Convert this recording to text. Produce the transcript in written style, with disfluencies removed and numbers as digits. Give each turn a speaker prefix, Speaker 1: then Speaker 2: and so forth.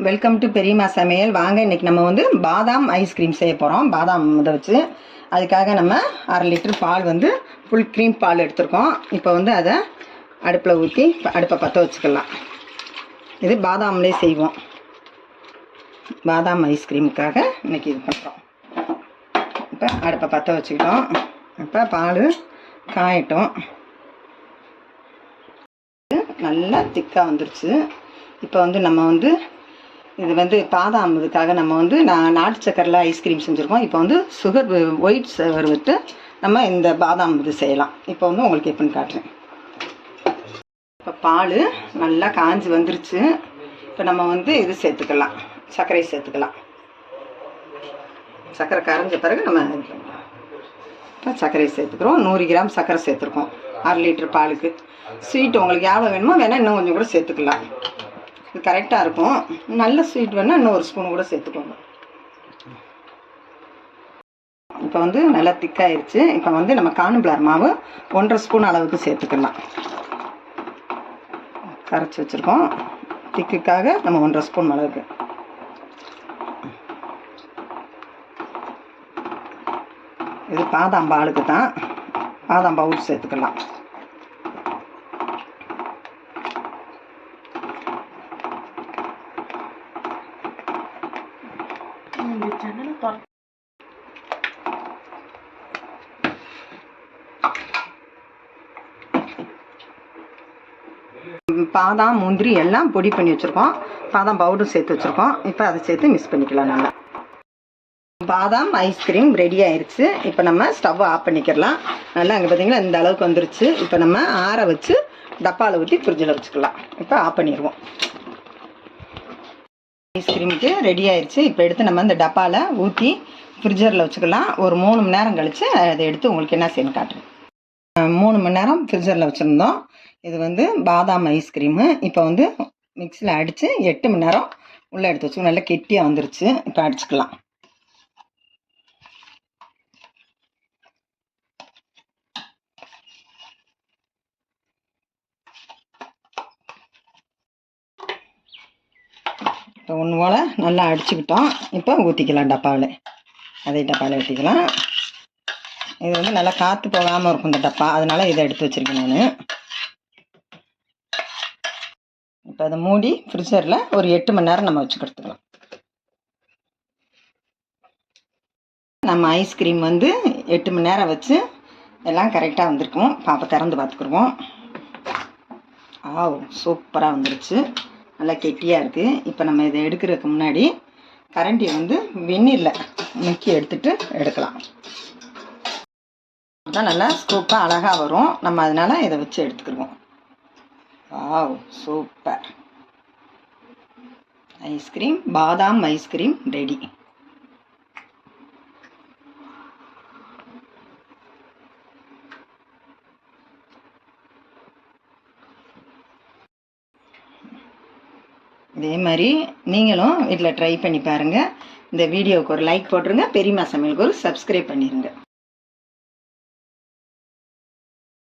Speaker 1: Welcome to பெரியம்மா சமையல். வாங்க இன்றைக்கி நம்ம வந்து பாதாம் ஐஸ்கிரீம் செய்ய போகிறோம். பாதாம் இதை வச்சு அதுக்காக நம்ம 1/2 லிட்டர் பால் வந்து ஃபுல் க்ரீம் பால் எடுத்துருக்கோம். இப்போ வந்து அதை அடுப்பில் ஊற்றி அடுப்பை பற்ற வச்சுக்கலாம். இது பாதாம்லேயே செய்வோம். பாதாம் ஐஸ்கிரீமுக்காக இன்றைக்கி இது பண்ணுறோம். இப்போ அடுப்பை பற்ற வச்சுக்கிட்டோம். இப்போ பால் காயட்டும். நல்லா திக்காக வந்துருச்சு. இப்போ வந்து நம்ம வந்து இது வந்து பாதாம் இதுக்காக நம்ம வந்து நாட்டு சக்கரில் ஐஸ்கிரீம் செஞ்சுருக்கோம். இப்போ வந்து சுகர் ஒயிட் சுகர் விட்டு நம்ம இந்த பாதாம் இது செய்யலாம். இப்போ வந்து உங்களுக்கு எப்படின்னு காட்டுறேன். இப்போ பால் நல்லா காஞ்சி வந்துருச்சு. இப்போ நம்ம வந்து இது சேர்த்துக்கலாம், சர்க்கரை சேர்த்துக்கலாம். சர்க்கரை கரைஞ்ச பிறகு நம்ம இப்போ சர்க்கரை சேர்த்துக்கிறோம். 100 கிராம் சர்க்கரை சேர்த்துருக்கோம் 1/2 லிட்டர் பாலுக்கு. ஸ்வீட் உங்களுக்கு எவ்வளோ வேணுமோ வேணால் இன்னும் கொஞ்சம் கூட சேர்த்துக்கலாம். இது கரெக்டாக இருக்கும். நல்ல ஸ்வீட் வேணால் இன்னும் 1 ஸ்பூன் கூட சேர்த்துக்கோங்க. இப்போ வந்து நல்லா திக்காயிருச்சு. இப்போ வந்து நம்ம கார்ன்ஃப்ளவர் மாவு 1.5 ஸ்பூன் அளவுக்கு சேர்த்துக்கலாம். கரைச்சி வச்சுருக்கோம். திக்குக்காக நம்ம 1.5 ஸ்பூன் அளவுக்கு. இது பாதாம் பாலுக்கு தான். பாதாம் பவுடர் சேர்த்துக்கலாம். பாதாம் முந்திரி எல்லாம் பொடி பண்ணி வச்சுருக்கோம். பாதாம் பவுடர் சேர்த்து வச்சுருக்கோம். இப்போ அதை சேர்த்து மிக்ஸ் பண்ணிக்கலாம். நல்லா பாதாம் ஐஸ்கிரீம் ரெடி ஆயிடுச்சு. இப்போ நம்ம ஸ்டவ் ஆஃப் பண்ணிக்கலாம். நல்லா அங்கே பார்த்தீங்கன்னா இந்த அளவுக்கு வந்துருச்சு. இப்போ நம்ம ஆற வச்சு டப்பாவில் ஊற்றி ஃப்ரிட்ஜில் வச்சுக்கலாம். இப்போ ஆஃப் பண்ணிடுவோம். ஐஸ்கிரீமுக்கு ரெடி ஆயிடுச்சு. இப்போ எடுத்து நம்ம இந்த டப்பாவில் ஊற்றி ஃப்ரிட்ஜரில் வச்சுக்கலாம். ஒரு 3 மணி நேரம் கழித்து அதை எடுத்து உங்களுக்கு என்ன செய்யணும் காட்டுறேன். 3 மணி நேரம் ஃப்ரிட்ஜரில் வச்சுருந்தோம். இது வந்து பாதாம் ஐஸ்கிரீமு. இப்போ வந்து மிக்ஸியில் அடித்து 8 மணி நேரம் உள்ளே எடுத்து வச்சு நல்லா கெட்டியாக வந்துருச்சு. இப்போ அடிச்சுக்கலாம். இப்போ ஒன்று போல் நல்லா அடிச்சுக்கிட்டோம். இப்போ ஊற்றிக்கலாம் டப்பாவில். அதே டப்பாவில் ஊற்றிக்கலாம். இது வந்து நல்லா காற்று போகாமல் இருக்கும் இந்த டப்பா. அதனால் இதை எடுத்து வச்சுருக்கேன் நான். இப்போ அதை மூடி ஃப்ரிட்ஜரில் ஒரு 8 மணி நேரம் நம்ம வச்சு கொடுத்துக்கலாம். நம்ம ஐஸ்கிரீம் வந்து 8 மணி நேரம் வச்சு எல்லாம் கரெக்டாக வந்திருக்கும். பாப்பா திறந்து பார்த்துக்குருவோம். சூப்பராக வந்துருச்சு. நல்லா கெட்டியாக இருக்குது. இப்போ நம்ம இதை எடுக்கிறதுக்கு முன்னாடி கரண்டியை வந்து வெந்நீரில் முக்கி எடுத்துகிட்டு எடுக்கலாம். தான் நல்லா ஸ்கூப்பாக அழகாக வரும். நம்ம அதனால் இதை வச்சு எடுத்துக்கிடுவோம். சூப்பர் ஐஸ்கிரீம், பாதாம் ஐஸ்கிரீம் ரெடி. இதே மாதிரி நீங்களும் வீட்டில் ட்ரை பண்ணி பாருங்கள். இந்த வீடியோவுக்கு ஒரு லைக் போட்டுருங்க. பெரியம்மா சமையலுக்கு ஒரு சப்ஸ்கிரைப் பண்ணிடுங்க.